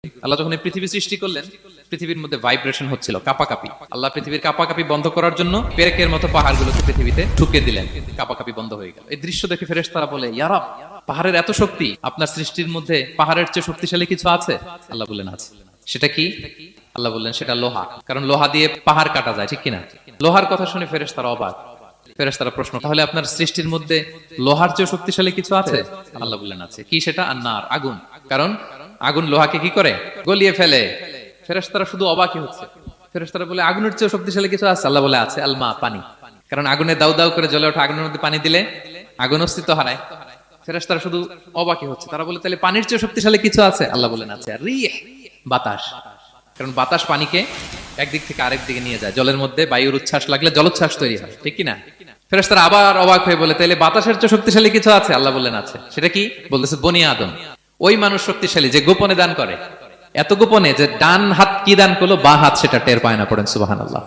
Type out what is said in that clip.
আল্লাহ যখন এই পৃথিবী সৃষ্টি করলেন, পৃথিবীর মধ্যে ভাইব্রেশন হচ্ছিল, কাপাকাপি। আল্লাহ পৃথিবীর কাপাকাপি বন্ধ করার জন্য পেরেকের মতো পাহাড়গুলোকে পৃথিবীতে ঠুকে দিলেন, কাপাকাপি বন্ধ হয়ে গেল। এই দৃশ্য দেখে ফেরেশতারা বলে, ইয়া রাব, পাহাড়ের এত শক্তি, আপনার সৃষ্টির মধ্যে পাহাড়ের চেয়ে শক্তিশালী কিছু আছে? আল্লাহ বললেন আছে। সেটা কি? আল্লাহ বললেন সেটা লোহা, কারণ লোহা দিয়ে পাহাড় কাটা যায়, ঠিক কিনা? লোহার কথা শুনে ফেরেশতারা অবাক। ফেরেশতারা প্রশ্ন, তাহলে আপনার সৃষ্টির মধ্যে লোহার চেয়ে শক্তিশালী কিছু আছে? আল্লাহ বললেন আছে। কি সেটা? আন্নার, আগুন। কারণ আগুন লোহাকে কি করে? গলিয়ে ফেলে। ফেরেশতারা শুধু অবাকই হচ্ছে। ফেরেশতারা বলে, আগুনের চেয়ে শক্তিশালী কিছু আছে? আল্লাহ বলে আছে, আলমা, পানি। কারণ আগুনে দাউ দাউ করে জ্বলে ওঠা আগুনের মধ্যে পানি দিলে আগুন অস্তিত্ব হারায়। ফেরেশতারা শুধু অবাকই হচ্ছে। তারা বলে, তাহলে পানির চেয়ে শক্তিশালী কিছু আছে? আল্লাহ বলেন আছে, রিহ, বাতাস। কারণ বাতাস পানিকে একদিক থেকে আরেক দিকে নিয়ে যায়। জলের মধ্যে বায়ুর উচ্ছ্বাস লাগলে জলোচ্ছ্বাস তৈরি হয়, ঠিক কিনা? ফেরেশতারা আবার অবাক হয়ে বলে, তাহলে বাতাসের চেয়ে শক্তিশালী কিছু আছে? আল্লাহ বললেন আছে। সেটা কি? বলতেছে বনি আদম। ওই মানুষ শক্তিশালী যে গোপনে দান করে, এত গোপনে যে ডান হাত কি দান করলো, বা হাত সেটা টের পায় না। পড়েন সুবহানাল্লাহ।